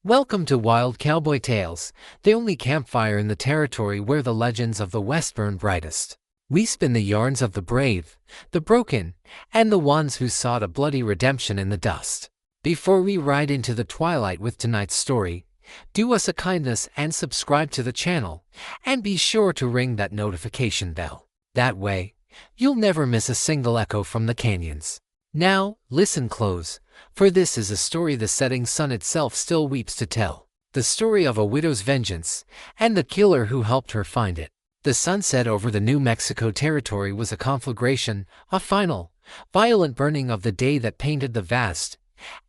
Welcome to Wild Cowboy Tales, the only campfire in the territory where the legends of the West burn brightest. We spin the yarns of the brave, the broken, and the ones who sought a bloody redemption in the dust. Before we ride into the twilight with tonight's story, do us a kindness and subscribe to the channel, and be sure to ring that notification bell. That way, you'll never miss a single echo from the canyons. Now, listen close, for this is a story the setting sun itself still weeps to tell. The story of a widow's vengeance, and the killer who helped her find it. The sunset over the New Mexico territory was a conflagration, a final, violent burning of the day that painted the vast,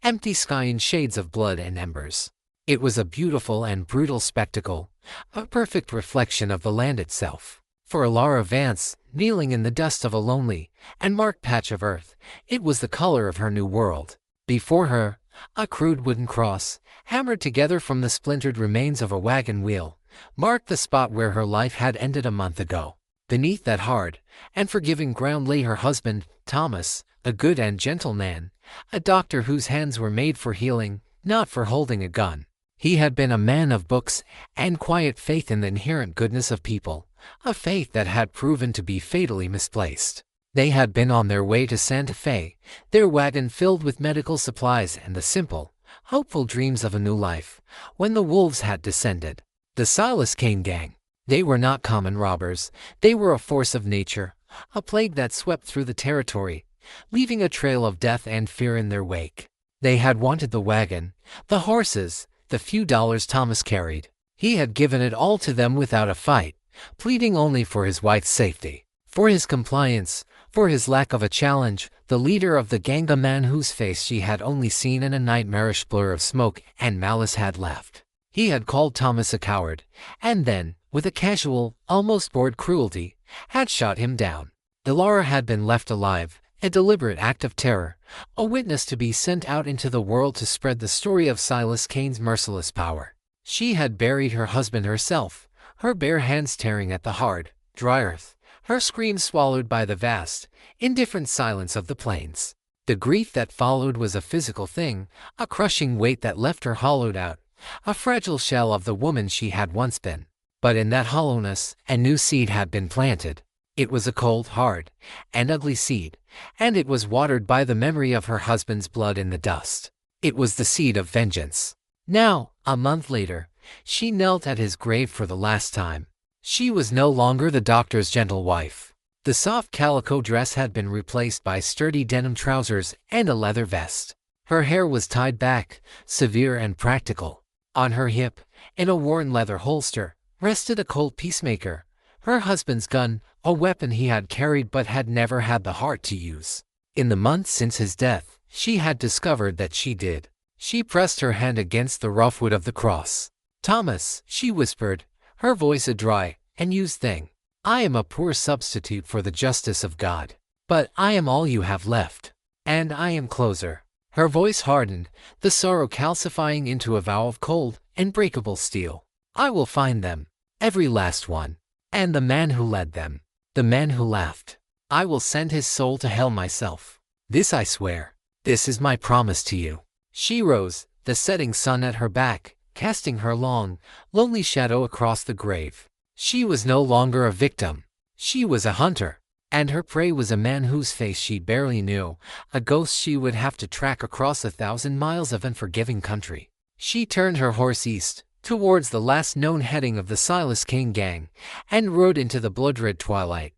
empty sky in shades of blood and embers. It was a beautiful and brutal spectacle, a perfect reflection of the land itself. For Laura Vance, kneeling in the dust of a lonely and marked patch of earth, it was the color of her new world. Before her, a crude wooden cross, hammered together from the splintered remains of a wagon wheel, marked the spot where her life had ended a month ago. Beneath that hard and forgiving ground lay her husband, Thomas, a good and gentle man, a doctor whose hands were made for healing, not for holding a gun. He had been a man of books and quiet faith in the inherent goodness of people, a faith that had proven to be fatally misplaced. They had been on their way to Santa Fe, their wagon filled with medical supplies and the simple, hopeful dreams of a new life, when the wolves had descended. The Silas Kane gang. They were not common robbers, they were a force of nature, a plague that swept through the territory, leaving a trail of death and fear in their wake. They had wanted the wagon, the horses, the few dollars Thomas carried. He had given it all to them without a fight, pleading only for his wife's safety, for his compliance, for his lack of a challenge. The leader of the gang, a man whose face she had only seen in a nightmarish blur of smoke and malice, had left. He had called Thomas a coward, and then, with a casual, almost bored cruelty, had shot him down. Laura had been left alive, a deliberate act of terror, a witness to be sent out into the world to spread the story of Silas Kane's merciless power. She had buried her husband herself, her bare hands tearing at the hard, dry earth, her screams swallowed by the vast, indifferent silence of the plains. The grief that followed was a physical thing, a crushing weight that left her hollowed out, a fragile shell of the woman she had once been. But in that hollowness, a new seed had been planted. It was a cold, hard, and ugly seed, and it was watered by the memory of her husband's blood in the dust. It was the seed of vengeance. Now, a month later, she knelt at his grave for the last time. She was no longer the doctor's gentle wife. The soft calico dress had been replaced by sturdy denim trousers and a leather vest. Her hair was tied back, severe and practical. On her hip, in a worn leather holster, rested a cold peacemaker, her husband's gun, a weapon he had carried but had never had the heart to use. In the months since his death, she had discovered that she did. She pressed her hand against the rough wood of the cross. "Thomas," she whispered, her voice a dry and used thing. "I am a poor substitute for the justice of God. But I am all you have left. And I am closer." Her voice hardened, the sorrow calcifying into a vow of cold, unbreakable steel. "I will find them, every last one. And the man who led them, the man who laughed. I will send his soul to hell myself. This I swear. This is my promise to you." She rose, the setting sun at her back, casting her long, lonely shadow across the grave. She was no longer a victim. She was a hunter. And her prey was a man whose face she barely knew, a ghost she would have to track across 1,000 miles of unforgiving country. She turned her horse east, towards the last known heading of the Silas Kane gang, and rode into the blood-red twilight.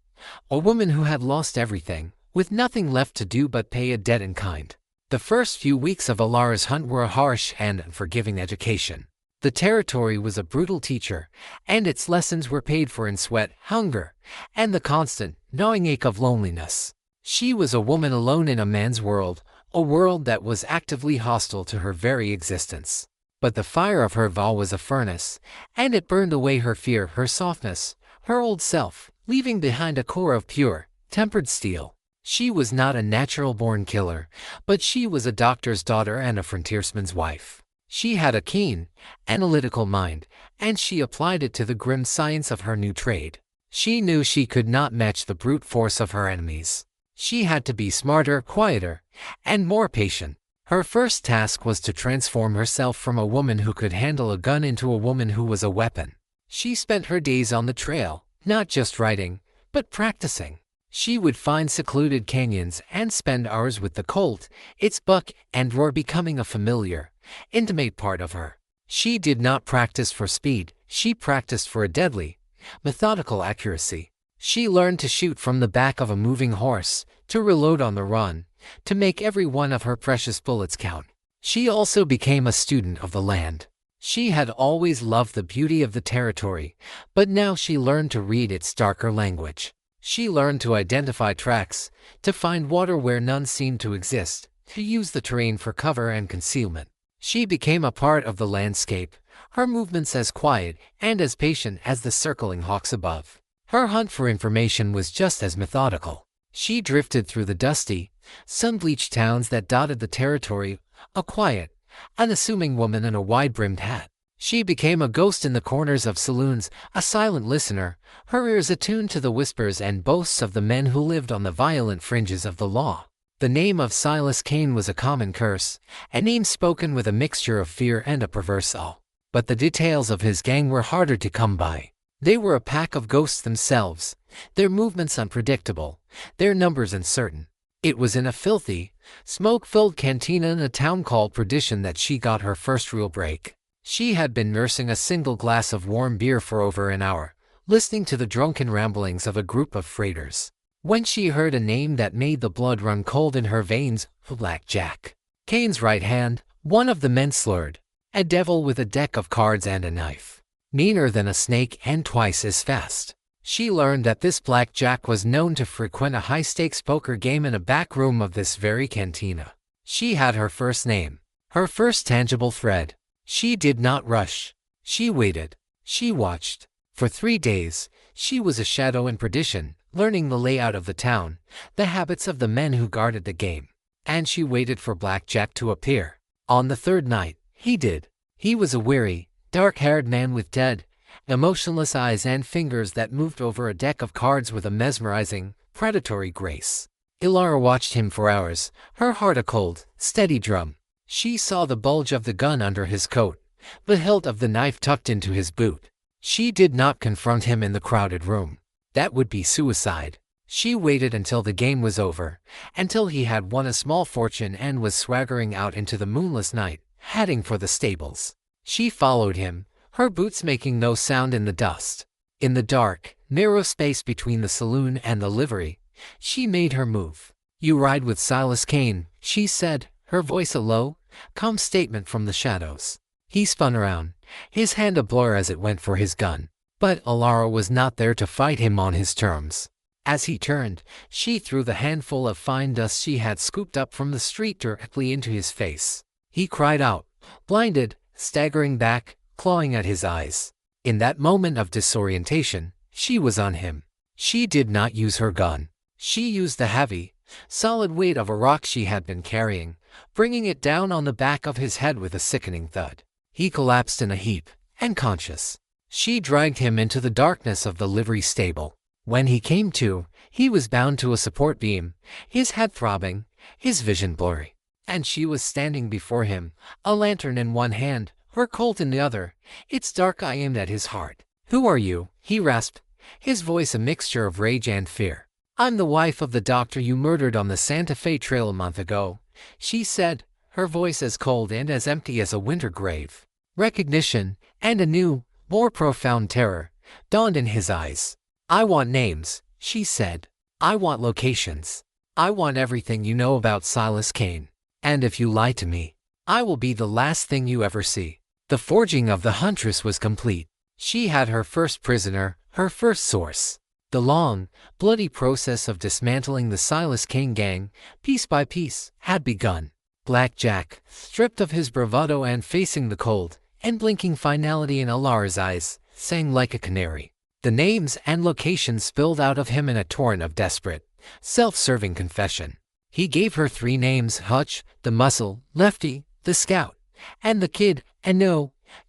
A woman who had lost everything, with nothing left to do but pay a debt in kind. The first few weeks of Alara's hunt were a harsh and unforgiving education. The territory was a brutal teacher, and its lessons were paid for in sweat, hunger, and the constant, gnawing ache of loneliness. She was a woman alone in a man's world, a world that was actively hostile to her very existence. But the fire of her vow was a furnace, and it burned away her fear, her softness, her old self, leaving behind a core of pure, tempered steel. She was not a natural-born killer, but she was a doctor's daughter and a frontiersman's wife. She had a keen, analytical mind, and she applied it to the grim science of her new trade. She knew she could not match the brute force of her enemies. She had to be smarter, quieter, and more patient. Her first task was to transform herself from a woman who could handle a gun into a woman who was a weapon. She spent her days on the trail, not just writing, but practicing. She would find secluded canyons and spend hours with the colt, its buck and roar becoming a familiar, intimate part of her. She did not practice for speed, she practiced for a deadly, methodical accuracy. She learned to shoot from the back of a moving horse, to reload on the run, to make every one of her precious bullets count. She also became a student of the land. She had always loved the beauty of the territory, but now she learned to read its darker language. She learned to identify tracks, to find water where none seemed to exist, to use the terrain for cover and concealment. She became a part of the landscape, her movements as quiet and as patient as the circling hawks above. Her hunt for information was just as methodical. She drifted through the dusty, sun-bleached towns that dotted the territory, a quiet, unassuming woman in a wide-brimmed hat. She became a ghost in the corners of saloons, a silent listener, her ears attuned to the whispers and boasts of the men who lived on the violent fringes of the law. The name of Silas Kane was a common curse, a name spoken with a mixture of fear and a perverse awe. But the details of his gang were harder to come by. They were a pack of ghosts themselves, their movements unpredictable, their numbers uncertain. It was in a filthy, smoke-filled cantina in a town called Perdition that she got her first real break. She had been nursing a single glass of warm beer for over an hour, listening to the drunken ramblings of a group of freighters, when she heard a name that made the blood run cold in her veins: Black Jack. Kane's right hand, one of the men slurred, a devil with a deck of cards and a knife, meaner than a snake and twice as fast. She learned that this Black Jack was known to frequent a high-stakes poker game in a back room of this very cantina. She had her first name, her first tangible thread. She did not rush. She waited. She watched. For 3 days, she was a shadow in Perdition, learning the layout of the town, the habits of the men who guarded the game. And she waited for Black Jack to appear. On the third night, he did. He was a weary, dark-haired man with dead, emotionless eyes and fingers that moved over a deck of cards with a mesmerizing, predatory grace. Ilara watched him for hours, her heart a cold, steady drum. She saw the bulge of the gun under his coat, the hilt of the knife tucked into his boot. She did not confront him in the crowded room. That would be suicide. She waited until the game was over, until he had won a small fortune and was swaggering out into the moonless night, heading for the stables. She followed him, her boots making no sound in the dust. In the dark, narrow space between the saloon and the livery, she made her move. "You ride with Silas Kane," she said, her voice a low, calm statement from the shadows. He spun around, his hand a blur as it went for his gun. But Ilara was not there to fight him on his terms. As he turned, she threw the handful of fine dust she had scooped up from the street directly into his face. He cried out, blinded, staggering back, clawing at his eyes. In that moment of disorientation, she was on him. She did not use her gun. She used the heavy, solid weight of a rock she had been carrying, bringing it down on the back of his head with a sickening thud. He collapsed in a heap, unconscious. She dragged him into the darkness of the livery stable. When he came to, he was bound to a support beam, his head throbbing, his vision blurry. And she was standing before him, a lantern in one hand, her colt in the other, its dark eye aimed at his heart. "Who are you?" he rasped, his voice a mixture of rage and fear. "I'm the wife of the doctor you murdered on the Santa Fe Trail a month ago," she said, her voice as cold and as empty as a winter grave. Recognition, and a new, more profound terror, dawned in his eyes. "I want names," she said. "I want locations. I want everything you know about Silas Kane. And if you lie to me, I will be the last thing you ever see." The forging of the huntress was complete. She had her first prisoner, her first source. The long, bloody process of dismantling the Silas Kane gang, piece by piece, had begun. Black Jack, stripped of his bravado and facing the cold and blinking finality in Ilara's eyes, sang like a canary. The names and locations spilled out of him in a torrent of desperate, self-serving confession. He gave her 3 names: Hutch, the muscle, Lefty, the scout, and the kid, a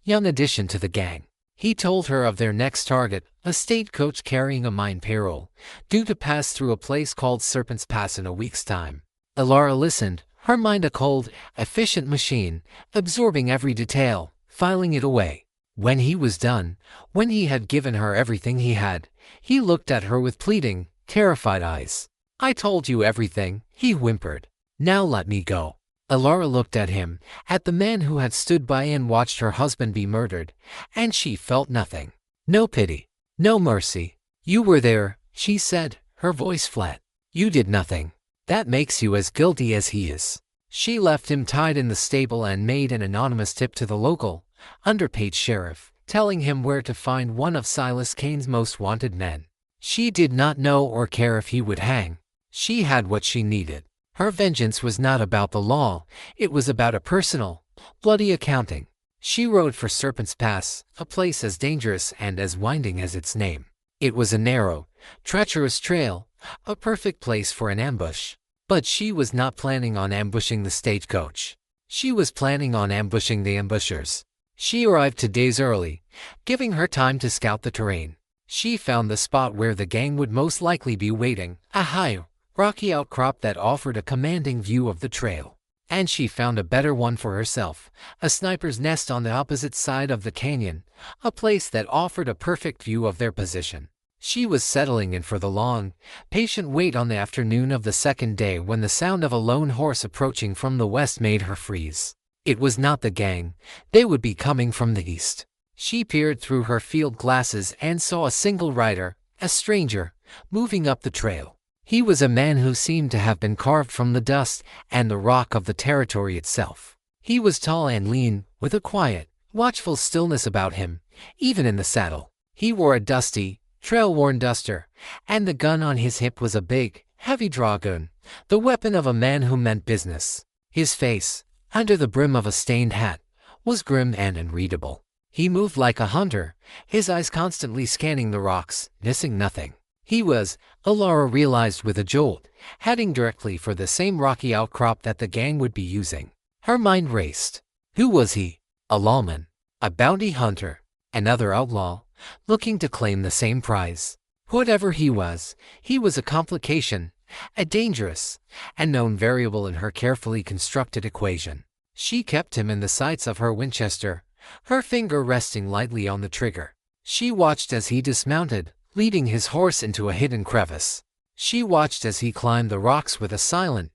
young addition to the gang. He told her of their next target, a stagecoach carrying a mine payroll, due to pass through a place called Serpent's Pass in a week's time. Ilara listened, her mind a cold, efficient machine, absorbing every detail, filing it away. When he was done, when he had given her everything he had, he looked at her with pleading, terrified eyes. "I told you everything," he whimpered. "Now let me go." Alara looked at him, at the man who had stood by and watched her husband be murdered, and she felt nothing. No pity, no mercy. "You were there," she said, her voice flat. "You did nothing. That makes you as guilty as he is." She left him tied in the stable and made an anonymous tip to the local, underpaid sheriff, telling him where to find one of Silas Kane's most wanted men. She did not know or care if he would hang. She had what she needed. Her vengeance was not about the law, it was about a personal, bloody accounting. She rode for Serpent's Pass, a place as dangerous and as winding as its name. It was a narrow, treacherous trail, a perfect place for an ambush. But she was not planning on ambushing the stagecoach. She was planning on ambushing the ambushers. She arrived 2 days early, giving her time to scout the terrain. She found the spot where the gang would most likely be waiting, a high, rocky outcrop that offered a commanding view of the trail. And she found a better one for herself, a sniper's nest on the opposite side of the canyon, a place that offered a perfect view of their position. She was settling in for the long, patient wait on the afternoon of the second day when the sound of a lone horse approaching from the west made her freeze. It was not the gang. They would be coming from the east. She peered through her field glasses and saw a single rider, a stranger, moving up the trail. He was a man who seemed to have been carved from the dust and the rock of the territory itself. He was tall and lean, with a quiet, watchful stillness about him, even in the saddle. He wore a dusty, trail-worn duster, and the gun on his hip was a big, heavy drawgun, the weapon of a man who meant business. His face, under the brim of a stained hat, was grim and unreadable. He moved like a hunter, his eyes constantly scanning the rocks, missing nothing. He was, Alara realized with a jolt, heading directly for the same rocky outcrop that the gang would be using. Her mind raced. Who was he? A lawman? A bounty hunter? Another outlaw, looking to claim the same prize? Whatever he was a complication, a dangerous, and known variable in her carefully constructed equation. She kept him in the sights of her Winchester, her finger resting lightly on the trigger. She watched as he dismounted, leading his horse into a hidden crevice. She watched as he climbed the rocks with a silent,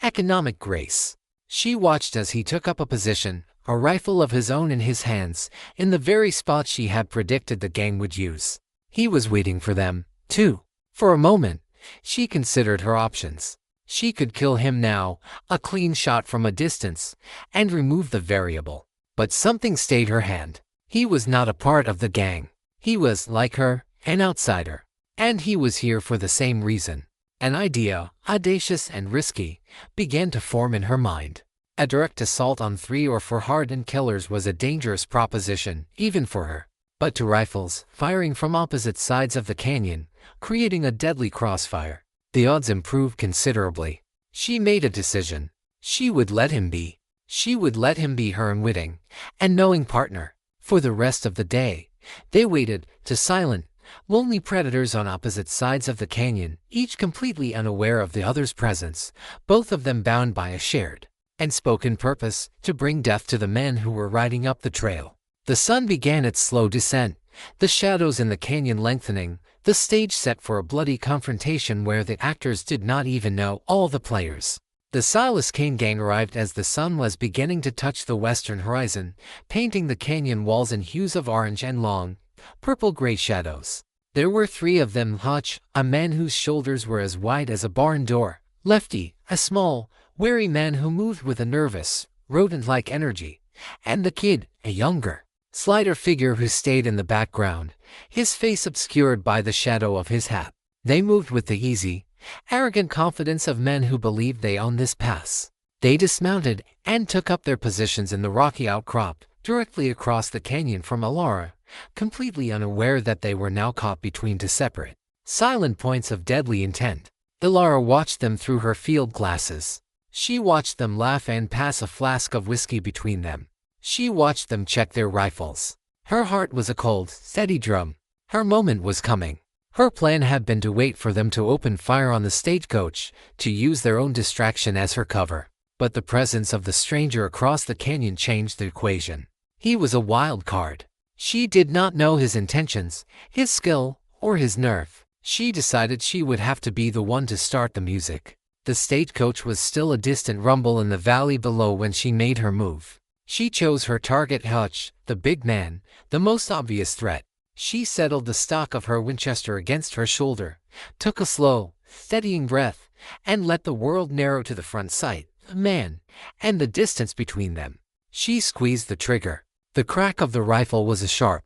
economic grace. She watched as he took up a position, a rifle of his own in his hands, in the very spot she had predicted the gang would use. He was waiting for them, too. For a moment, she considered her options. She could kill him now, a clean shot from a distance, and remove the variable. But something stayed her hand. He was not a part of the gang. He was, like her, an outsider. And he was here for the same reason. An idea, audacious and risky, began to form in her mind. A direct assault on 3 or 4 hardened killers was a dangerous proposition, even for her. But 2 rifles, firing from opposite sides of the canyon, creating a deadly crossfire, the odds improved considerably. She made a decision. She would let him be. She would let him be her unwitting and knowing partner. For the rest of the day, they waited, two silent, lonely predators on opposite sides of the canyon, each completely unaware of the other's presence, both of them bound by a shared and spoken purpose to bring death to the men who were riding up the trail. The sun began its slow descent, the shadows in the canyon lengthening, the stage set for a bloody confrontation where the actors did not even know all the players. The Silas Kane gang arrived as the sun was beginning to touch the western horizon, painting the canyon walls in hues of orange and long, purple-gray shadows. There were 3 of them: Hutch, a man whose shoulders were as wide as a barn door; Lefty, a small, wary man who moved with a nervous, rodent-like energy; and the Kid, a younger, slighter figure who stayed in the background, his face obscured by the shadow of his hat. They moved with the easy, arrogant confidence of men who believed they owned this pass. They dismounted and took up their positions in the rocky outcrop, directly across the canyon from Alara, completely unaware that they were now caught between 2 separate, silent points of deadly intent. Alara watched them through her field glasses. She watched them laugh and pass a flask of whiskey between them. She watched them check their rifles. Her heart was a cold, steady drum. Her moment was coming. Her plan had been to wait for them to open fire on the stagecoach, to use their own distraction as her cover. But the presence of the stranger across the canyon changed the equation. He was a wild card. She did not know his intentions, his skill, or his nerve. She decided she would have to be the one to start the music. The stagecoach was still a distant rumble in the valley below when she made her move. She chose her target, Hutch, the big man, the most obvious threat. She settled the stock of her Winchester against her shoulder, took a slow, steadying breath, and let the world narrow to the front sight, the man, and the distance between them. She squeezed the trigger. The crack of the rifle was a sharp,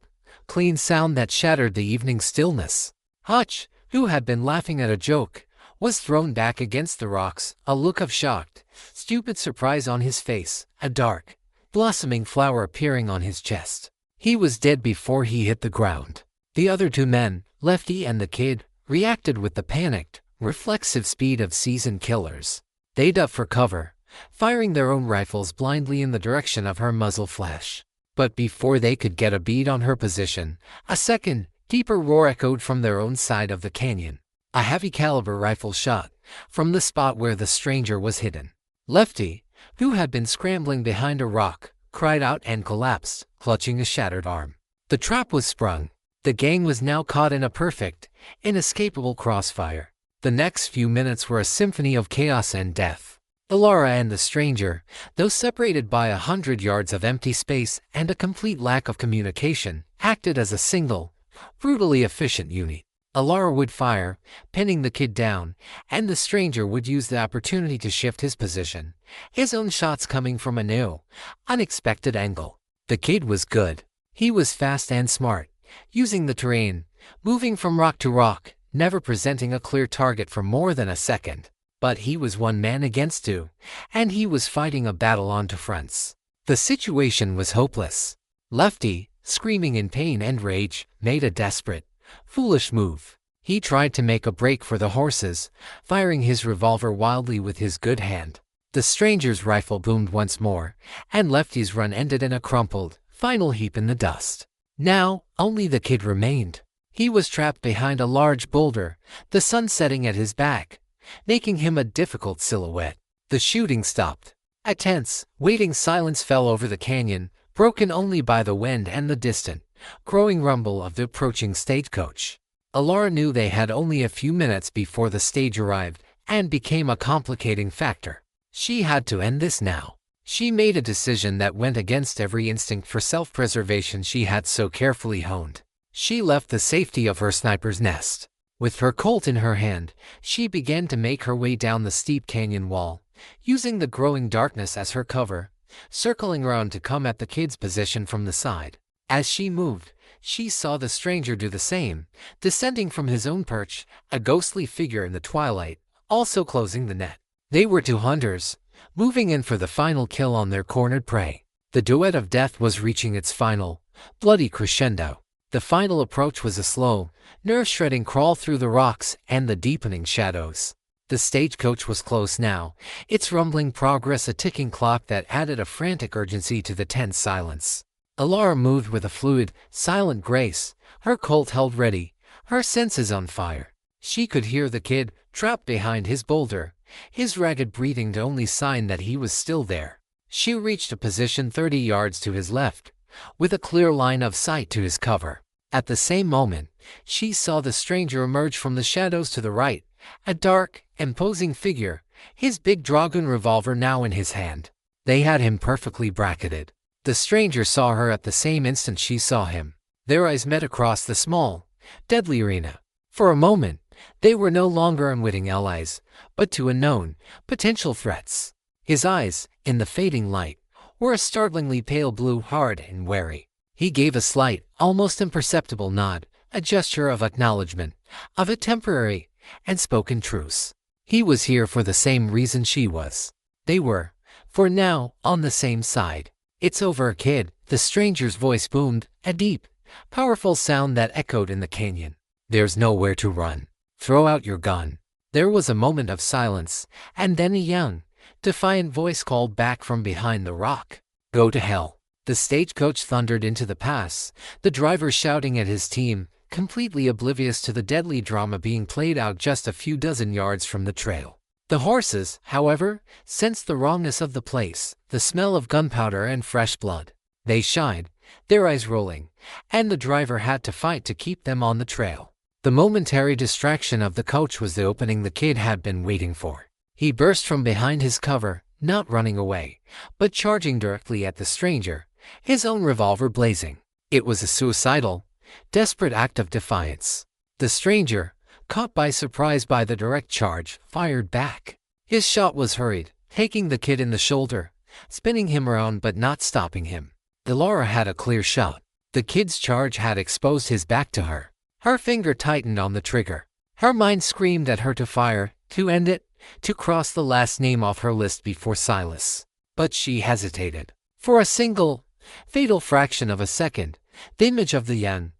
clean sound that shattered the evening stillness. Hutch, who had been laughing at a joke, was thrown back against the rocks, a look of shocked, stupid surprise on his face, a dark, blossoming flower appearing on his chest. He was dead before he hit the ground. The other two men, Lefty and the kid, reacted with the panicked, reflexive speed of seasoned killers. They dove for cover, firing their own rifles blindly in the direction of her muzzle flash. But before they could get a bead on her position, a second, deeper roar echoed from their own side of the canyon. A heavy-caliber rifle shot from the spot where the stranger was hidden. Lefty, who had been scrambling behind a rock, cried out and collapsed, clutching a shattered arm. The trap was sprung. The gang was now caught in a perfect, inescapable crossfire. The next few minutes were a symphony of chaos and death. Alara and the stranger, though separated by 100 yards of empty space and a complete lack of communication, acted as a single, brutally efficient unit. Alara would fire, pinning the kid down, and the stranger would use the opportunity to shift his position, his own shots coming from a new, unexpected angle. The kid was good. He was fast and smart, using the terrain, moving from rock to rock, never presenting a clear target for more than a second. But he was one man against two, and he was fighting a battle on two fronts. The situation was hopeless. Lefty, screaming in pain and rage, made a desperate, foolish move. He tried to make a break for the horses, firing his revolver wildly with his good hand. The stranger's rifle boomed once more, and Lefty's run ended in a crumpled, final heap in the dust. Now, only the kid remained. He was trapped behind a large boulder, the sun setting at his back, making him a difficult silhouette. The shooting stopped. A tense, waiting silence fell over the canyon, broken only by the wind and the distant, growing rumble of the approaching stagecoach. Alara knew they had only a few minutes before the stage arrived, and became a complicating factor. She had to end this now. She made a decision that went against every instinct for self-preservation she had so carefully honed. She left the safety of her sniper's nest. With her Colt in her hand, she began to make her way down the steep canyon wall, using the growing darkness as her cover, circling around to come at the kid's position from the side. As she moved, she saw the stranger do the same, descending from his own perch, a ghostly figure in the twilight, also closing the net. They were two hunters, moving in for the final kill on their cornered prey. The duet of death was reaching its final, bloody crescendo. The final approach was a slow, nerve-shredding crawl through the rocks and the deepening shadows. The stagecoach was close now, its rumbling progress a ticking clock that added a frantic urgency to the tense silence. Alara moved with a fluid, silent grace, her Colt held ready, her senses on fire. She could hear the kid, trapped behind his boulder, his ragged breathing the only sign that he was still there. She reached a position 30 yards to his left, with a clear line of sight to his cover. At the same moment, she saw the stranger emerge from the shadows to the right, a dark, imposing figure, his big dragoon revolver now in his hand. They had him perfectly bracketed. The stranger saw her at the same instant she saw him. Their eyes met across the small, deadly arena. For a moment, they were no longer unwitting allies, but two unknown, potential threats. His eyes, in the fading light, were a startlingly pale blue, hard and wary. He gave a slight, almost imperceptible nod, a gesture of acknowledgement, of a temporary, and spoken truce. He was here for the same reason she was. They were, for now, on the same side. "It's over, kid," the stranger's voice boomed, a deep, powerful sound that echoed in the canyon. "There's nowhere to run. Throw out your gun." There was a moment of silence, and then a young, defiant voice called back from behind the rock. "Go to hell." The stagecoach thundered into the pass, the driver shouting at his team, completely oblivious to the deadly drama being played out just a few dozen yards from the trail. The horses, however, sensed the wrongness of the place, the smell of gunpowder and fresh blood. They shied, their eyes rolling, and the driver had to fight to keep them on the trail. The momentary distraction of the coach was the opening the kid had been waiting for. He burst from behind his cover, not running away, but charging directly at the stranger, his own revolver blazing. It was a suicidal, desperate act of defiance. The stranger, caught by surprise by the direct charge, fired back. His shot was hurried, taking the kid in the shoulder, spinning him around but not stopping him. Laura had a clear shot. The kid's charge had exposed his back to her. Her finger tightened on the trigger. Her mind screamed at her to fire, to end it, to cross the last name off her list before Silas. But she hesitated. For a single, fatal fraction of a second, the image of the young,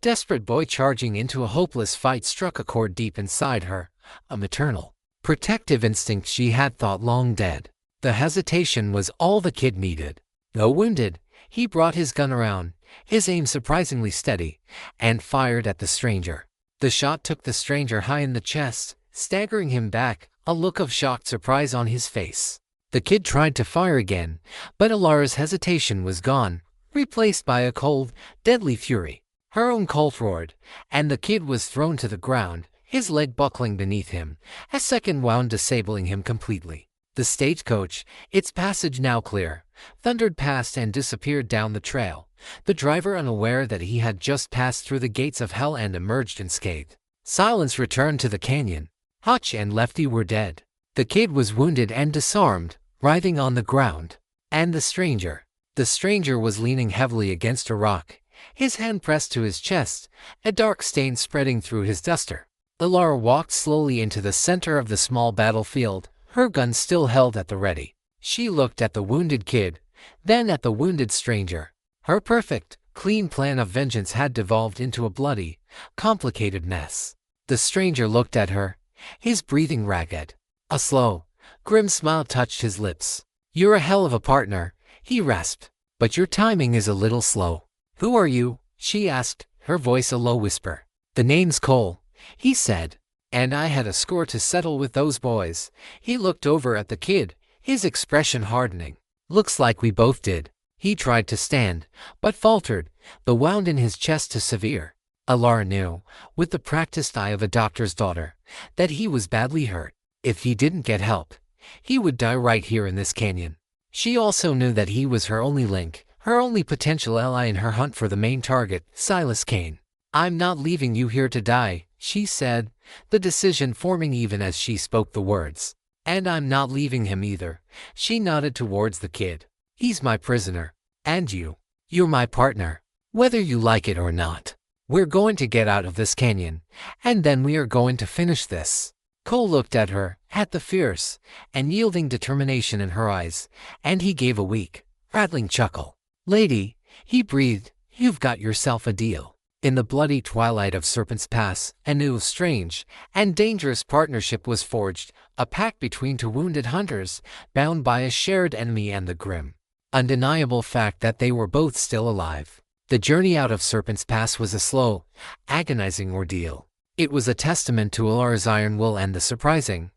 desperate boy charging into a hopeless fight struck a chord deep inside her, a maternal, protective instinct she had thought long dead. The hesitation was all the kid needed. Though wounded, he brought his gun around, his aim surprisingly steady, and fired at the stranger. The shot took the stranger high in the chest, staggering him back, a look of shocked surprise on his face. The kid tried to fire again, but Alara's hesitation was gone, replaced by a cold, deadly fury. Her own Colt roared, and the kid was thrown to the ground, his leg buckling beneath him, a second wound disabling him completely. The stagecoach, its passage now clear, thundered past and disappeared down the trail, the driver unaware that he had just passed through the gates of hell and emerged unscathed. Silence returned to the canyon. Hutch and Lefty were dead. The kid was wounded and disarmed, writhing on the ground. And the stranger was leaning heavily against a rock, his hand pressed to his chest, a dark stain spreading through his duster. Alara walked slowly into the center of the small battlefield, her gun still held at the ready. She looked at the wounded kid, then at the wounded stranger. Her perfect, clean plan of vengeance had devolved into a bloody, complicated mess. The stranger looked at her, his breathing ragged. A slow, grim smile touched his lips. "You're a hell of a partner," he rasped, "but your timing is a little slow." "Who are you?" she asked, her voice a low whisper. "The name's Cole," he said, "and I had a score to settle with those boys." He looked over at the kid, his expression hardening. "Looks like we both did." He tried to stand, but faltered, the wound in his chest too severe. Alara knew, with the practiced eye of a doctor's daughter, that he was badly hurt. If he didn't get help, he would die right here in this canyon. She also knew that he was her only link, her only potential ally in her hunt for the main target, Silas Kane. "I'm not leaving you here to die," she said, the decision forming even as she spoke the words. "And I'm not leaving him either." She nodded towards the kid. "He's my prisoner. And you're my partner. Whether you like it or not. We're going to get out of this canyon, and then we are going to finish this." Cole looked at her, at the fierce and yielding determination in her eyes, and he gave a weak, rattling chuckle. "Lady," he breathed, "you've got yourself a deal." In the bloody twilight of Serpent's Pass, a new, strange, and dangerous partnership was forged, a pact between two wounded hunters, bound by a shared enemy and the grim, undeniable fact that they were both still alive. The journey out of Serpent's Pass was a slow, agonizing ordeal. It was a testament to Alara's iron will and the surprising,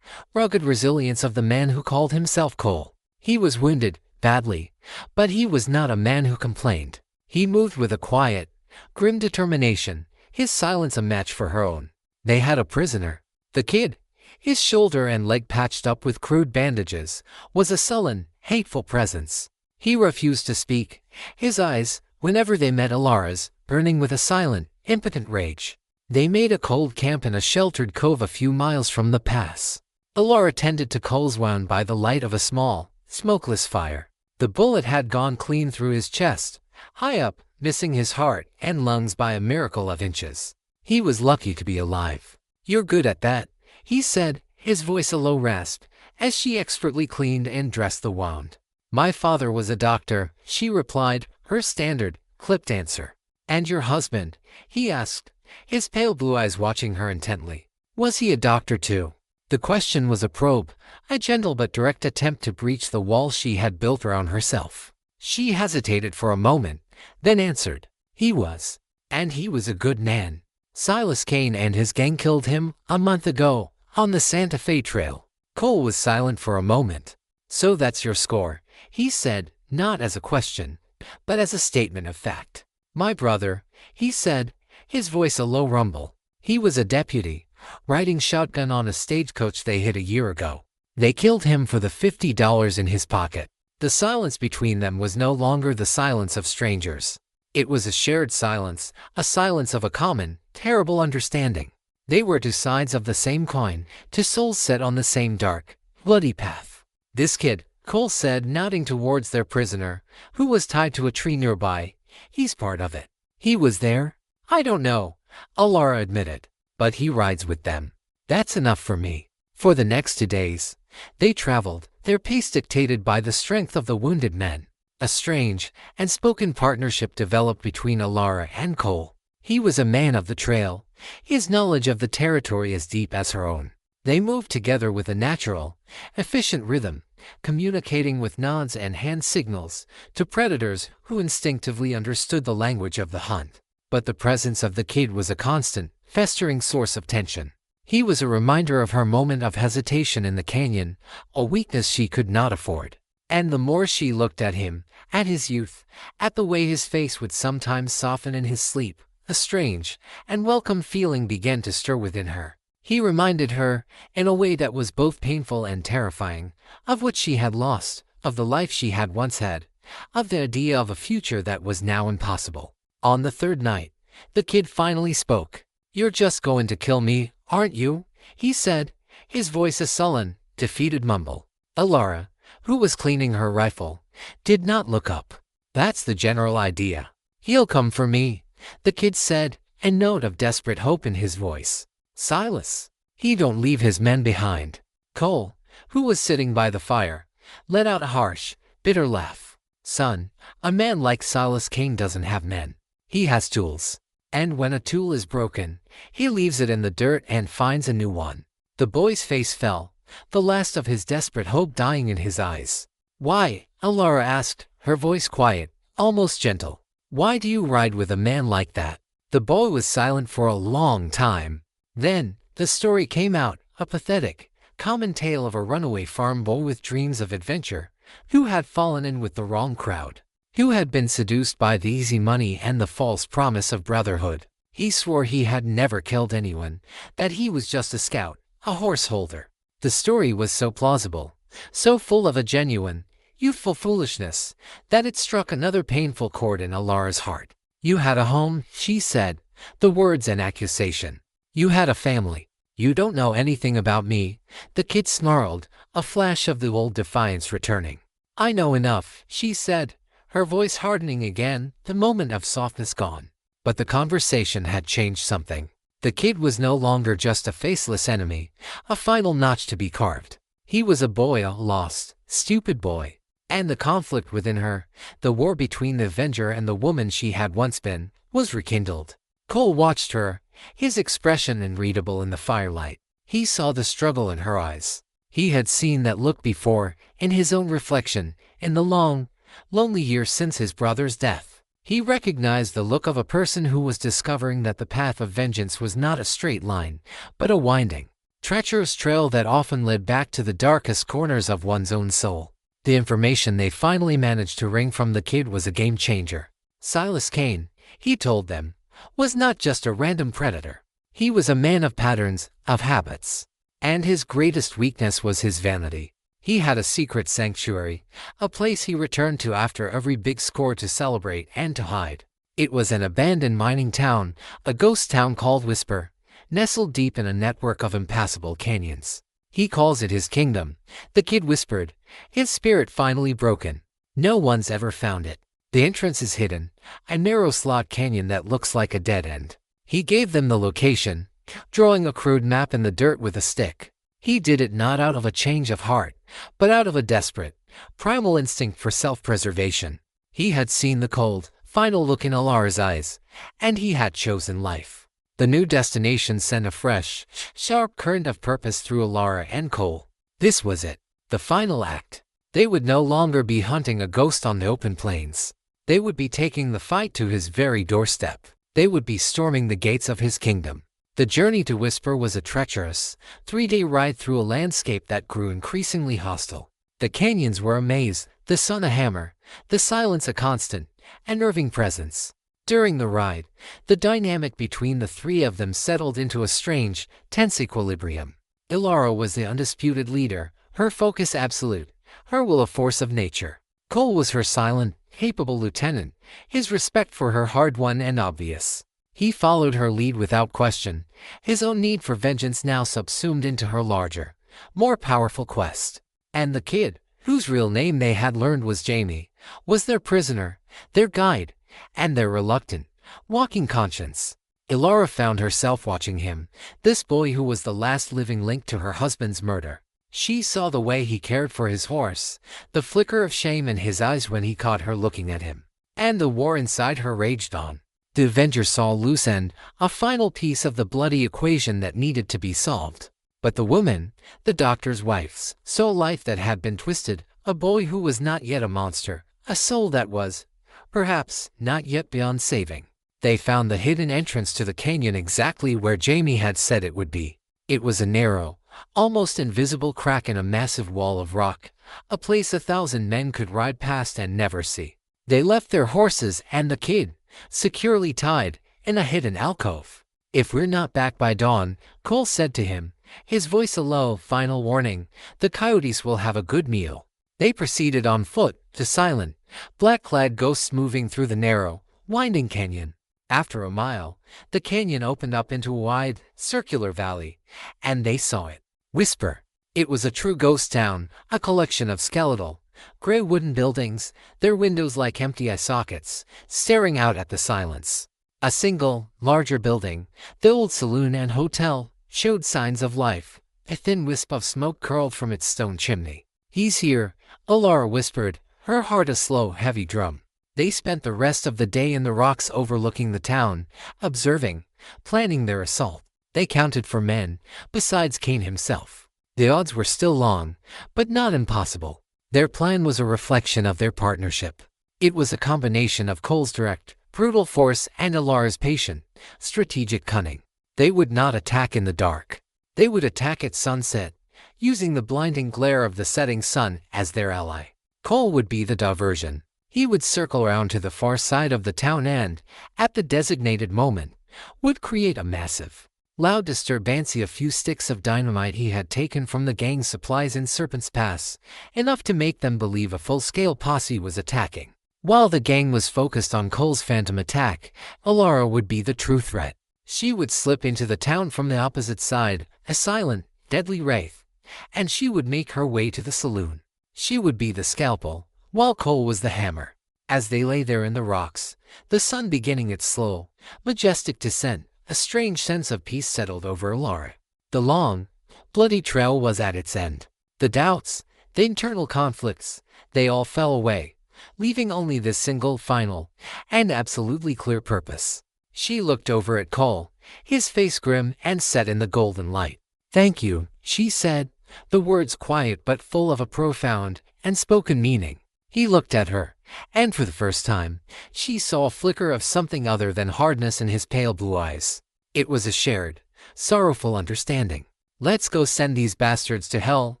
rugged resilience of the man who called himself Cole. He was wounded, badly, but he was not a man who complained. He moved with a quiet, grim determination, his silence a match for her own. They had a prisoner. The kid, his shoulder and leg patched up with crude bandages, was a sullen, hateful presence. He refused to speak, his eyes, whenever they met Alara's, burning with a silent, impotent rage. They made a cold camp in a sheltered cove a few miles from the pass. Alara tended to Cole's wound by the light of a small, smokeless fire. The bullet had gone clean through his chest, high up, missing his heart and lungs by a miracle of inches. He was lucky to be alive. "You're good at that," he said, his voice a low rasp, as she expertly cleaned and dressed the wound. "My father was a doctor," she replied, her standard, clipped answer. "And your husband?" he asked, his pale blue eyes watching her intently. "Was he a doctor too?" The question was a probe, a gentle but direct attempt to breach the wall she had built around herself. She hesitated for a moment, then answered, "He was. And he was a good man. Silas Kane and his gang killed him a month ago on the Santa Fe Trail." Cole was silent for a moment. "So that's your score," he said, not as a question, but as a statement of fact. "My brother," he said, his voice a low rumble. "He was a deputy, riding shotgun on a stagecoach they hit a year ago. They killed him for the $50 in his pocket." The silence between them was no longer the silence of strangers. It was a shared silence, a silence of a common, terrible understanding. They were two sides of the same coin, two souls set on the same dark, bloody path. "This kid," Cole said, nodding towards their prisoner, who was tied to a tree nearby, "he's part of it." "He was there?" "I don't know," Alara admitted, "but he rides with them. That's enough for me." For the next 2 days, they traveled, their pace dictated by the strength of the wounded men. A strange and spoken partnership developed between Alara and Cole. He was a man of the trail, his knowledge of the territory as deep as her own. They moved together with a natural, efficient rhythm, communicating with nods and hand signals to predators who instinctively understood the language of the hunt. But the presence of the kid was a constant, festering source of tension. He was a reminder of her moment of hesitation in the canyon, a weakness she could not afford. And the more she looked at him, at his youth, at the way his face would sometimes soften in his sleep, a strange and welcome feeling began to stir within her. He reminded her, in a way that was both painful and terrifying, of what she had lost, of the life she had once had, of the idea of a future that was now impossible. On the third night, the kid finally spoke. "You're just going to kill me, aren't you?" he said, his voice a sullen, defeated mumble. Alara, who was cleaning her rifle, did not look up. "That's the general idea." "He'll come for me," the kid said, a note of desperate hope in his voice. "Silas, he don't leave his men behind." Cole, who was sitting by the fire, let out a harsh, bitter laugh. "Son, a man like Silas Kane doesn't have men. He has tools. And when a tool is broken, he leaves it in the dirt and finds a new one." The boy's face fell, the last of his desperate hope dying in his eyes. "Why?" Alara asked, her voice quiet, almost gentle. "Why do you ride with a man like that?" The boy was silent for a long time. Then, the story came out, a pathetic, common tale of a runaway farm boy with dreams of adventure, who had fallen in with the wrong crowd, who had been seduced by the easy money and the false promise of brotherhood. He swore he had never killed anyone, that he was just a scout, a horse holder. The story was so plausible, so full of a genuine, youthful foolishness, that it struck another painful chord in Alara's heart. "You had a home," she said, the words an accusation. "You had a family. You don't know anything about me," the kid snarled, a flash of the old defiance returning. "I know enough," she said, her voice hardening again, the moment of softness gone. But the conversation had changed something. The kid was no longer just a faceless enemy, a final notch to be carved. He was a boy, a lost, stupid boy. And the conflict within her, the war between the Avenger and the woman she had once been, was rekindled. Cole watched her, his expression unreadable in the firelight. He saw the struggle in her eyes. He had seen that look before, in his own reflection, in the long, lonely years since his brother's death. He recognized the look of a person who was discovering that the path of vengeance was not a straight line, but a winding, treacherous trail that often led back to the darkest corners of one's own soul. The information they finally managed to wring from the kid was a game changer. Silas Kane, he told them, was not just a random predator. He was a man of patterns, of habits. And his greatest weakness was his vanity. He had a secret sanctuary, a place he returned to after every big score to celebrate and to hide. It was an abandoned mining town, a ghost town called Whisper, nestled deep in a network of impassable canyons. "He calls it his kingdom," the kid whispered, his spirit finally broken. "No one's ever found it. The entrance is hidden, a narrow slot canyon that looks like a dead end." He gave them the location, drawing a crude map in the dirt with a stick. He did it not out of a change of heart, but out of a desperate, primal instinct for self-preservation. He had seen the cold, final look in Alara's eyes, and he had chosen life. The new destination sent a fresh, sharp current of purpose through Alara and Cole. This was it, the final act. They would no longer be hunting a ghost on the open plains. They would be taking the fight to his very doorstep. They would be storming the gates of his kingdom. The journey to Whisper was a treacherous, 3-day ride through a landscape that grew increasingly hostile. The canyons were a maze, the sun a hammer, the silence a constant, unnerving presence. During the ride, the dynamic between the three of them settled into a strange, tense equilibrium. Ilara was the undisputed leader, her focus absolute, her will a force of nature. Cole was her silent, capable lieutenant, his respect for her hard-won and obvious. He followed her lead without question, his own need for vengeance now subsumed into her larger, more powerful quest. And the kid, whose real name they had learned was Jamie, was their prisoner, their guide, and their reluctant, walking conscience. Ilara found herself watching him, this boy who was the last living link to her husband's murder. She saw the way he cared for his horse, the flicker of shame in his eyes when he caught her looking at him. And the war inside her raged on. The Avenger saw a loose end, a final piece of the bloody equation that needed to be solved. But the woman, the doctor's wife, saw a life that had been twisted, a boy who was not yet a monster, a soul that was, perhaps, not yet beyond saving. They found the hidden entrance to the canyon exactly where Jamie had said it would be. It was a narrow, almost invisible crack in a massive wall of rock, a place 1,000 men could ride past and never see. They left their horses and the kid, securely tied, in a hidden alcove. "If we're not back by dawn," Cole said to him, his voice a low, final warning, "the coyotes will have a good meal." They proceeded on foot, to silent, black-clad ghosts moving through the narrow, winding canyon. After a mile, the canyon opened up into a wide, circular valley, and they saw it. Whisper. It was a true ghost town, a collection of skeletal, gray wooden buildings, their windows like empty eye sockets, staring out at the silence. A single, larger building, the old saloon and hotel, showed signs of life. A thin wisp of smoke curled from its stone chimney. "He's here," Ilara whispered, her heart a slow, heavy drum. They spent the rest of the day in the rocks overlooking the town, observing, planning their assault. They counted for men, besides Kane himself. The odds were still long, but not impossible. Their plan was a reflection of their partnership. It was a combination of Cole's direct, brutal force and Ilara's patient, strategic cunning. They would not attack in the dark. They would attack at sunset, using the blinding glare of the setting sun as their ally. Cole would be the diversion. He would circle around to the far side of the town and, at the designated moment, would create a massive, loud disturbance. A few sticks of dynamite he had taken from the gang's supplies in Serpent's Pass, enough to make them believe a full-scale posse was attacking. While the gang was focused on Cole's phantom attack, Ilara would be the true threat. She would slip into the town from the opposite side, a silent, deadly wraith, and she would make her way to the saloon. She would be the scalpel, while Cole was the hammer. As they lay there in the rocks, the sun beginning its slow, majestic descent, a strange sense of peace settled over Ilara. The long, bloody trail was at its end. The doubts, the internal conflicts, they all fell away, leaving only this single, final, and absolutely clear purpose. She looked over at Cole, his face grim and set in the golden light. "Thank you," she said, the words quiet but full of a profound and spoken meaning. He looked at her, and for the first time, she saw a flicker of something other than hardness in his pale blue eyes. It was a shared, sorrowful understanding. "Let's go send these bastards to hell,"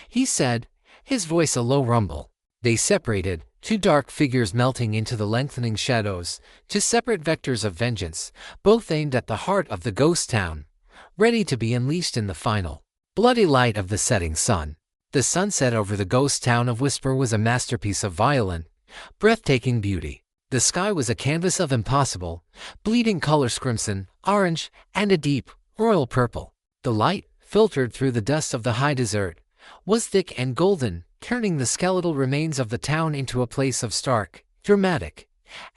he said, his voice a low rumble. They separated, two dark figures melting into the lengthening shadows, two separate vectors of vengeance, both aimed at the heart of the ghost town, ready to be unleashed in the final, bloody light of the setting sun. The sunset over the ghost town of Whisper was a masterpiece of violent, breathtaking beauty. The sky was a canvas of impossible, bleeding colors: crimson, orange, and a deep, royal purple. The light, filtered through the dust of the high desert, was thick and golden, turning the skeletal remains of the town into a place of stark, dramatic,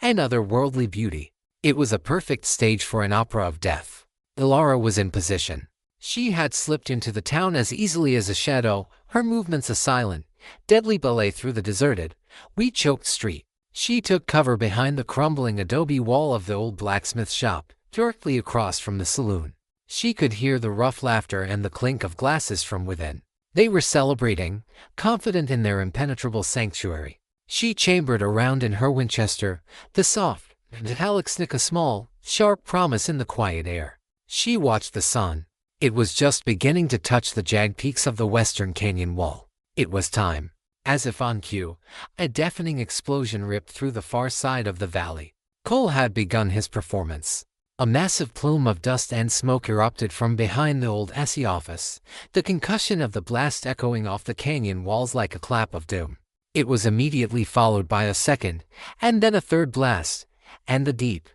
and otherworldly beauty. It was a perfect stage for an opera of death. Ilara was in position. She had slipped into the town as easily as a shadow, her movements a silent, deadly ballet through the deserted, weed-choked street. She took cover behind the crumbling adobe wall of the old blacksmith shop, directly across from the saloon. She could hear the rough laughter and the clink of glasses from within. They were celebrating, confident in their impenetrable sanctuary. She chambered around in her Winchester, the soft, metallic snick a small, sharp promise in the quiet air. She watched the sun. It was just beginning to touch the jagged peaks of the western canyon wall. It was time. As if on cue, a deafening explosion ripped through the far side of the valley. Cole had begun his performance. A massive plume of dust and smoke erupted from behind the old SE office, the concussion of the blast echoing off the canyon walls like a clap of doom. It was immediately followed by a second, and then a third blast, and the deep,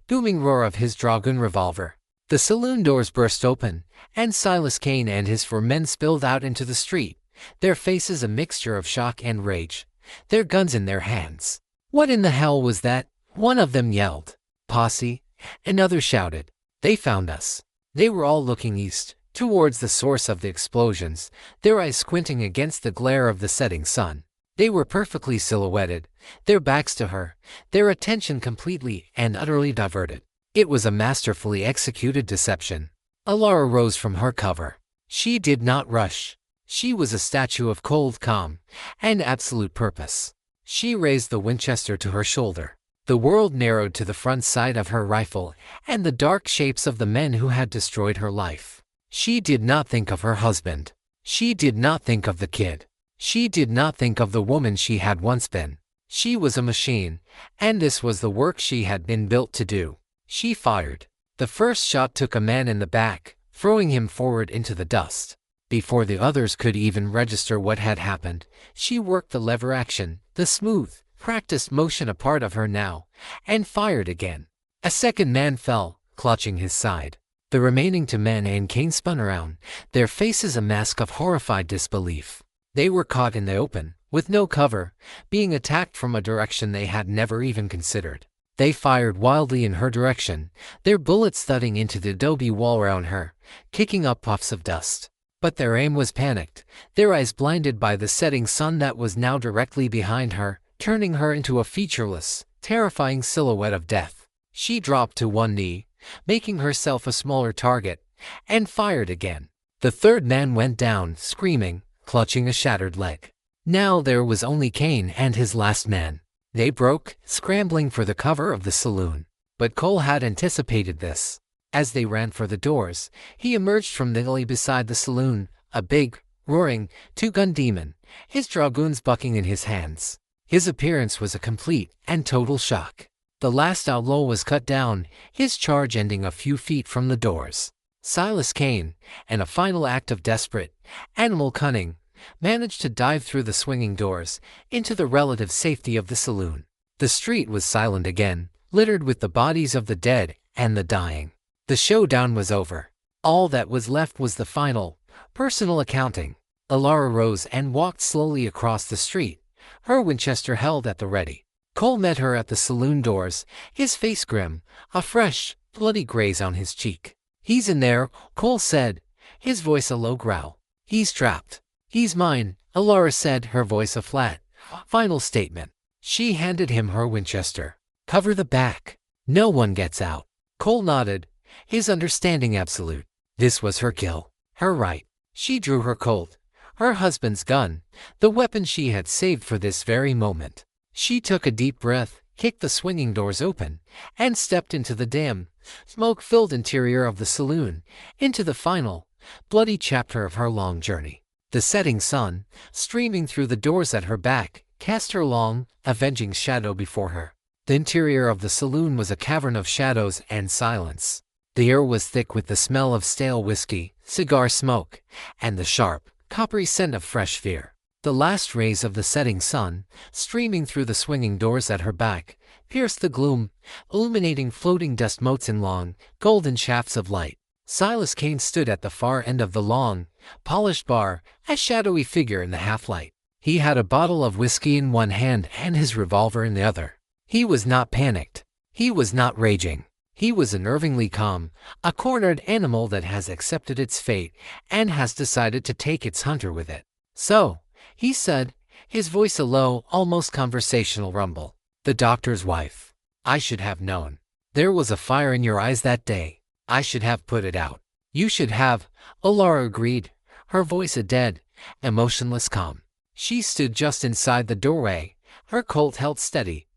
booming roar of his Dragoon revolver. The saloon doors burst open, and Silas Kane and his 4 men spilled out into the street, their faces a mixture of shock and rage, their guns in their hands. "What in the hell was that?" one of them yelled. "Posse," another shouted. "They found us." They were all looking east, towards the source of the explosions, their eyes squinting against the glare of the setting sun. They were perfectly silhouetted, their backs to her, their attention completely and utterly diverted. It was a masterfully executed deception. Alara rose from her cover. She did not rush. She was a statue of cold calm and absolute purpose. She raised the Winchester to her shoulder. The world narrowed to the front sight of her rifle and the dark shapes of the men who had destroyed her life. She did not think of her husband. She did not think of the kid. She did not think of the woman she had once been. She was a machine, and this was the work she had been built to do. She fired. The first shot took a man in the back, throwing him forward into the dust. Before the others could even register what had happened, she worked the lever action, the smooth, practiced motion a part of her now, and fired again. A second man fell, clutching his side. The remaining 2 men and Kane spun around, their faces a mask of horrified disbelief. They were caught in the open, with no cover, being attacked from a direction they had never even considered. They fired wildly in her direction, their bullets thudding into the adobe wall around her, kicking up puffs of dust. But their aim was panicked, their eyes blinded by the setting sun that was now directly behind her, turning her into a featureless, terrifying silhouette of death. She dropped to one knee, making herself a smaller target, and fired again. The third man went down, screaming, clutching a shattered leg. Now there was only Kane and his last man. They broke, scrambling for the cover of the saloon. But Cole had anticipated this. As they ran for the doors, he emerged from the alley beside the saloon, a big, roaring, 2-gun demon, his dragoons bucking in his hands. His appearance was a complete and total shock. The last outlaw was cut down, his charge ending a few feet from the doors. Silas Kane, in a final act of desperate, animal cunning, managed to dive through the swinging doors into the relative safety of the saloon. The street was silent again, littered with the bodies of the dead and the dying. The showdown was over. All that was left was the final, personal accounting. Alara rose and walked slowly across the street, her Winchester held at the ready. Cole met her at the saloon doors, his face grim, a fresh, bloody graze on his cheek. "He's in there," Cole said, his voice a low growl. "He's trapped." "He's mine," Alara said, her voice a flat, final statement. She handed him her Winchester. "Cover the back. No one gets out." Cole nodded, his understanding absolute. This was her kill, her right. She drew her Colt, her husband's gun, the weapon she had saved for this very moment. She took a deep breath, kicked the swinging doors open, and stepped into the dim, smoke-filled interior of the saloon, into the final, bloody chapter of her long journey. The setting sun, streaming through the doors at her back, cast her long, avenging shadow before her. The interior of the saloon was a cavern of shadows and silence. The air was thick with the smell of stale whiskey, cigar smoke, and the sharp, coppery scent of fresh fear. The last rays of the setting sun, streaming through the swinging doors at her back, pierced the gloom, illuminating floating dust motes in long, golden shafts of light. Silas Kane stood at the far end of the long, polished bar, a shadowy figure in the half-light. He had a bottle of whiskey in one hand and his revolver in the other. He was not panicked. He was not raging. He was unnervingly calm, a cornered animal that has accepted its fate and has decided to take its hunter with it. "So," he said, his voice a low, almost conversational rumble. "The doctor's wife. I should have known. There was a fire in your eyes that day. I should have put it out." "You should have," Alara agreed, her voice a dead, emotionless calm. She stood just inside the doorway, her Colt held steady,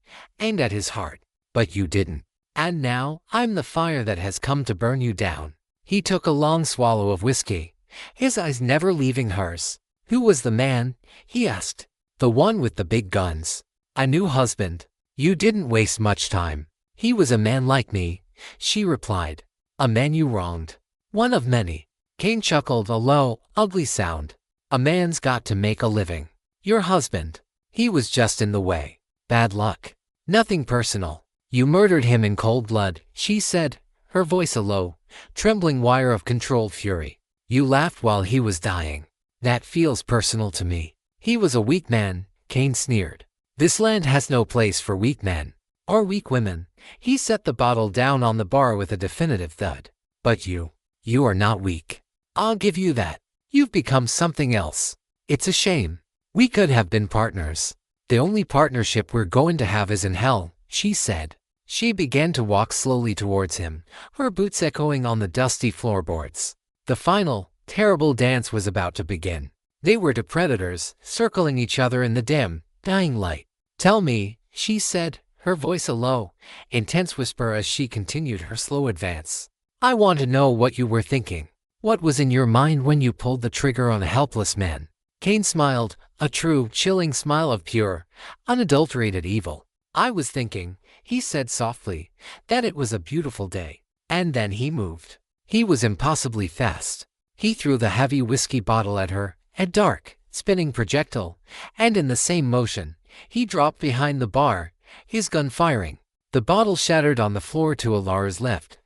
aimed at his heart. "But you didn't. And now, I'm the fire that has come to burn you down." He took a long swallow of whiskey, his eyes never leaving hers. "Who was the man?" he asked. "The one with the big guns. A new husband. You didn't waste much time." "He was a man like me," she replied. "A man you wronged. One of many." Cain chuckled, a low, ugly sound. "A man's got to make a living. Your husband. He was just in the way. Bad luck. Nothing personal. You murdered him in cold blood," she said, her voice a low, trembling wire of controlled fury. "You laughed while he was dying. That feels personal to me." "He was a weak man," Cain sneered. "This land has no place for weak men. Or weak women." He set the bottle down on the bar with a definitive thud. "But you are not weak. I'll give you that. You've become something else. It's a shame. We could have been partners." "The only partnership we're going to have is in hell," she said. She began to walk slowly towards him, her boots echoing on the dusty floorboards. The final, terrible dance was about to begin. They were two predators, circling each other in the dim, dying light. "Tell me," she said, her voice a low, intense whisper as she continued her slow advance. "I want to know what you were thinking. What was in your mind when you pulled the trigger on a helpless man?" Cain smiled, a true, chilling smile of pure, unadulterated evil. "I was thinking," he said softly, "that it was a beautiful day." And then he moved. He was impossibly fast. He threw the heavy whiskey bottle at her, a dark, spinning projectile, and in the same motion, he dropped behind the bar, his gun firing. The bottle shattered on the floor to Alara's left.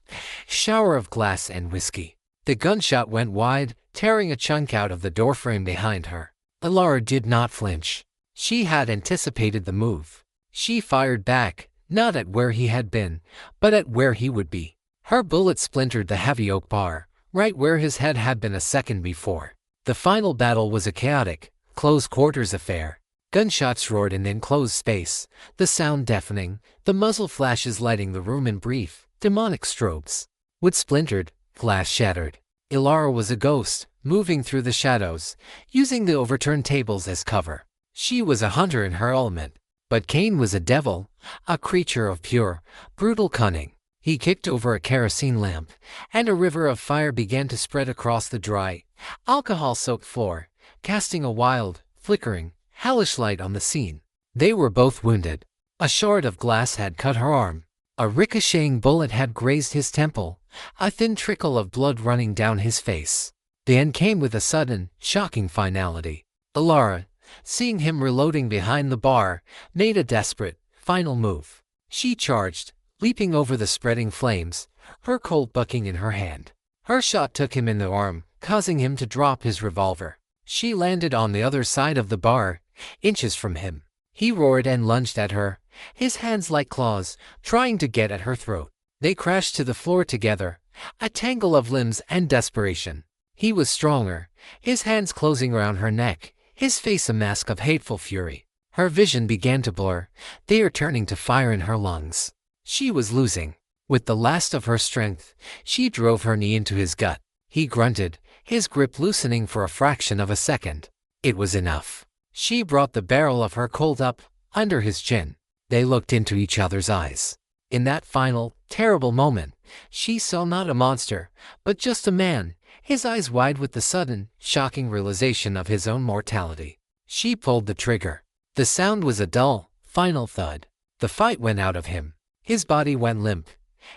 Shower of glass and whiskey. The gunshot went wide, tearing a chunk out of the doorframe behind her. Alara did not flinch. She had anticipated the move. She fired back, not at where he had been, but at where he would be. Her bullet splintered the heavy oak bar, right where his head had been a second before. The final battle was a chaotic, close-quarters affair. Gunshots roared in the enclosed space, the sound deafening, the muzzle flashes lighting the room in brief, demonic strobes. Wood splintered, glass shattered. Alara was a ghost, moving through the shadows, using the overturned tables as cover. She was a hunter in her element. But Cain was a devil, a creature of pure, brutal cunning. He kicked over a kerosene lamp, and a river of fire began to spread across the dry, alcohol-soaked floor, casting a wild, flickering, hellish light on the scene. They were both wounded. A shard of glass had cut her arm. A ricocheting bullet had grazed his temple, a thin trickle of blood running down his face. The end came with a sudden, shocking finality. Alara, seeing him reloading behind the bar, made a desperate, final move. She charged, leaping over the spreading flames, her Colt bucking in her hand. Her shot took him in the arm, causing him to drop his revolver. She landed on the other side of the bar, inches from him. He roared and lunged at her, his hands like claws, trying to get at her throat. They crashed to the floor together, a tangle of limbs and desperation. He was stronger, his hands closing around her neck, his face a mask of hateful fury. Her vision began to blur, they are turning to fire in her lungs. She was losing. With the last of her strength, she drove her knee into his gut. He grunted, his grip loosening for a fraction of a second. It was enough. She brought the barrel of her Colt up, under his chin. They looked into each other's eyes. In that final, terrible moment, she saw not a monster, but just a man, his eyes wide with the sudden, shocking realization of his own mortality. She pulled the trigger. The sound was a dull, final thud. The fight went out of him. His body went limp,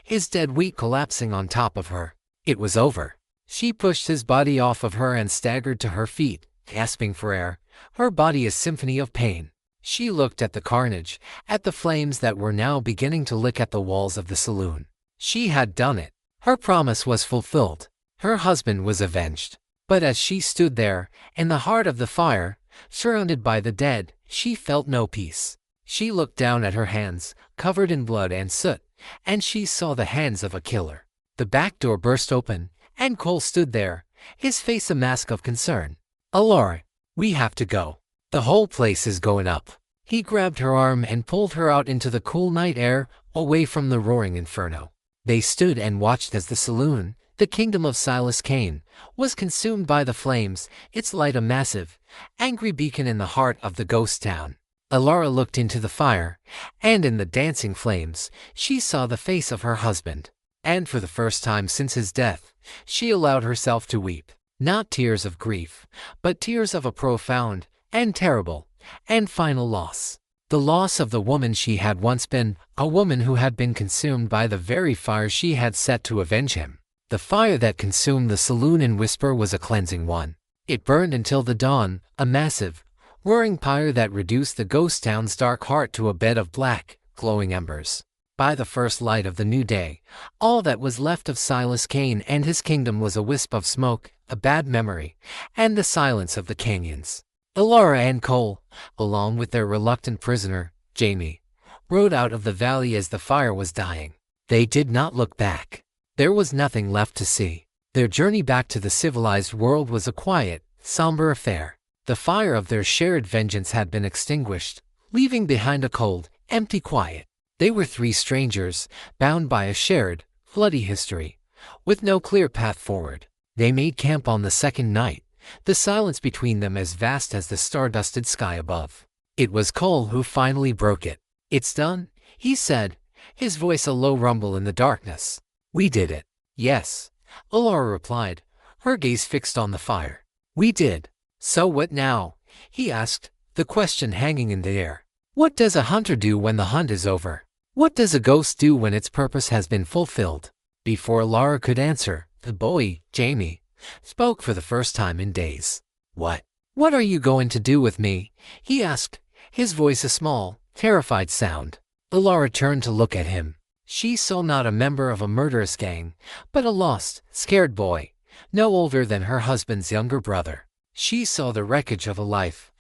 his dead weight collapsing on top of her. It was over. She pushed his body off of her and staggered to her feet, gasping for air, her body a symphony of pain. She looked at the carnage, at the flames that were now beginning to lick at the walls of the saloon. She had done it. Her promise was fulfilled. Her husband was avenged. But as she stood there, in the heart of the fire, surrounded by the dead, she felt no peace. She looked down at her hands, covered in blood and soot, and she saw the hands of a killer. The back door burst open, and Cole stood there, his face a mask of concern. "Alara, we have to go. The whole place is going up." He grabbed her arm and pulled her out into the cool night air, away from the roaring inferno. They stood and watched as the saloon, the kingdom of Silas Cain, was consumed by the flames, its light a massive, angry beacon in the heart of the ghost town. Alara looked into the fire, and in the dancing flames, she saw the face of her husband. And for the first time since his death, she allowed herself to weep. Not tears of grief, but tears of a profound, and terrible, and final loss. The loss of the woman she had once been, a woman who had been consumed by the very fire she had set to avenge him. The fire that consumed the saloon in Whisper was a cleansing one. It burned until the dawn, a massive, roaring pyre that reduced the ghost town's dark heart to a bed of black, glowing embers. By the first light of the new day, all that was left of Silas Kane and his kingdom was a wisp of smoke, a bad memory, and the silence of the canyons. Laura and Cole, along with their reluctant prisoner, Jamie, rode out of the valley as the fire was dying. They did not look back. There was nothing left to see. Their journey back to the civilized world was a quiet, somber affair. The fire of their shared vengeance had been extinguished, leaving behind a cold, empty quiet. They were three strangers, bound by a shared, bloody history, with no clear path forward. They made camp on the second night, the silence between them as vast as the star-dusted sky above. It was Cole who finally broke it. "It's done," he said, his voice a low rumble in the darkness. "We did it." "Yes," Laura replied, her gaze fixed on the fire. "We did." "So what now?" he asked, the question hanging in the air. What does a hunter do when the hunt is over? What does a ghost do when its purpose has been fulfilled? Before Laura could answer, the boy, Jamie, spoke for the first time in days. What are you going to do with me?" he asked, his voice a small, terrified sound. Laura turned to look at him. She saw not a member of a murderous gang, but a lost, scared boy, no older than her husband's younger brother. She saw the wreckage of a life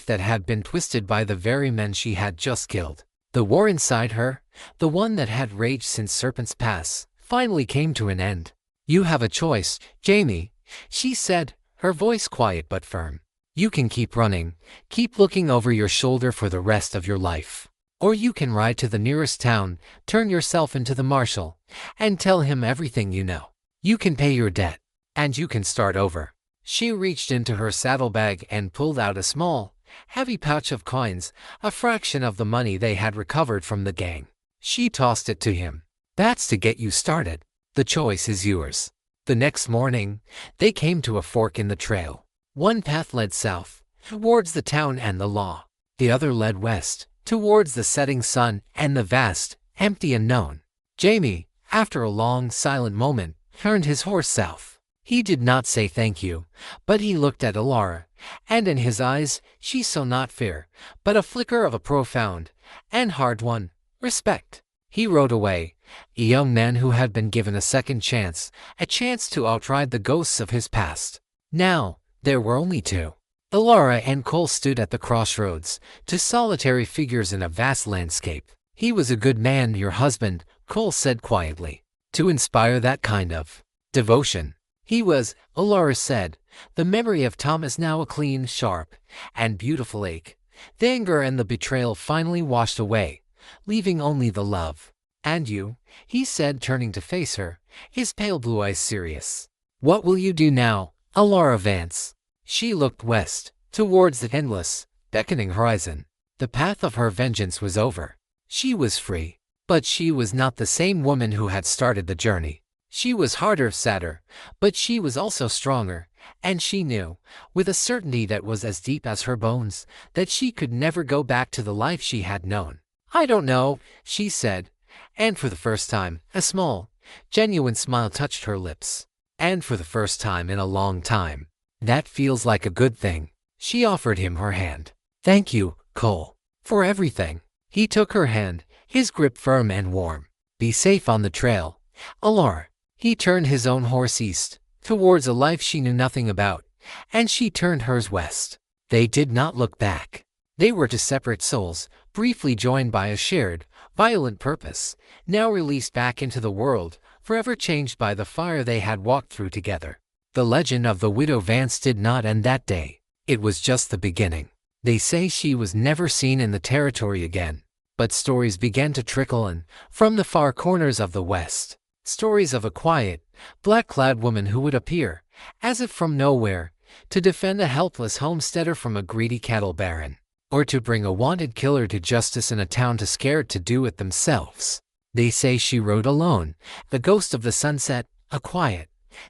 that had been twisted by the very men she had just killed. The war inside her, the one that had raged since Serpent's Pass, finally came to an end. "You have a choice, Jamie," she said, her voice quiet but firm. "You can keep running, keep looking over your shoulder for the rest of your life. Or you can ride to the nearest town, turn yourself into the marshal, and tell him everything you know. You can pay your debt, and you can start over." She reached into her saddlebag and pulled out a small, heavy pouch of coins, a fraction of the money they had recovered from the gang. She tossed it to him. "That's to get you started. The choice is yours." The next morning, they came to a fork in the trail. One path led south, towards the town and the law. The other led west, towards the setting sun and the vast, empty unknown. Jamie, after a long, silent moment, turned his horse south. He did not say thank you, but he looked at Laura, and in his eyes she saw not fear, but a flicker of a profound, and hard-won, respect. He rode away, a young man who had been given a second chance, a chance to outride the ghosts of his past. Now, there were only two. Laura and Cole stood at the crossroads, two solitary figures in a vast landscape. "He was a good man, your husband," Cole said quietly. "To inspire that kind of devotion." "He was," Laura said, the memory of Thomas now a clean, sharp, and beautiful ache. The anger and the betrayal finally washed away, leaving only the love. "And you," he said, turning to face her, his pale blue eyes serious. "What will you do now, Laura Vance?" She looked west, towards the endless, beckoning horizon. The path of her vengeance was over. She was free. But she was not the same woman who had started the journey. She was harder, sadder, but she was also stronger, and she knew, with a certainty that was as deep as her bones, that she could never go back to the life she had known. "I don't know," she said, and for the first time, a small, genuine smile touched her lips. "And for the first time in a long time. That feels like a good thing." She offered him her hand. "Thank you, Cole, for everything." He took her hand, his grip firm and warm. "Be safe on the trail, Laura." He turned his own horse east, towards a life she knew nothing about, and she turned hers west. They did not look back. They were two separate souls, briefly joined by a shared, violent purpose, now released back into the world, forever changed by the fire they had walked through together. The legend of the widow Vance did not end that day. It was just the beginning. They say she was never seen in the territory again. But stories began to trickle in from the far corners of the West. Stories of a quiet, black-clad woman who would appear, as if from nowhere, to defend a helpless homesteader from a greedy cattle baron, or to bring a wanted killer to justice in a town too scared to do it themselves. They say she rode alone, the ghost of the sunset, a quiet,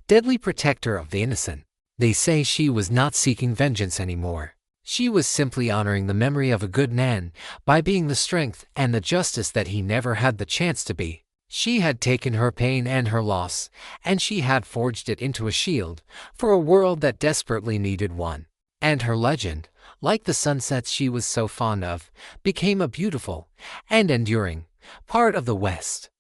deadly protector of the innocent. They say she was not seeking vengeance anymore. She was simply honoring the memory of a good man by being the strength and the justice that he never had the chance to be. She had taken her pain and her loss, and she had forged it into a shield for a world that desperately needed one. And her legend, like the sunsets she was so fond of, became a beautiful and enduring part of the West.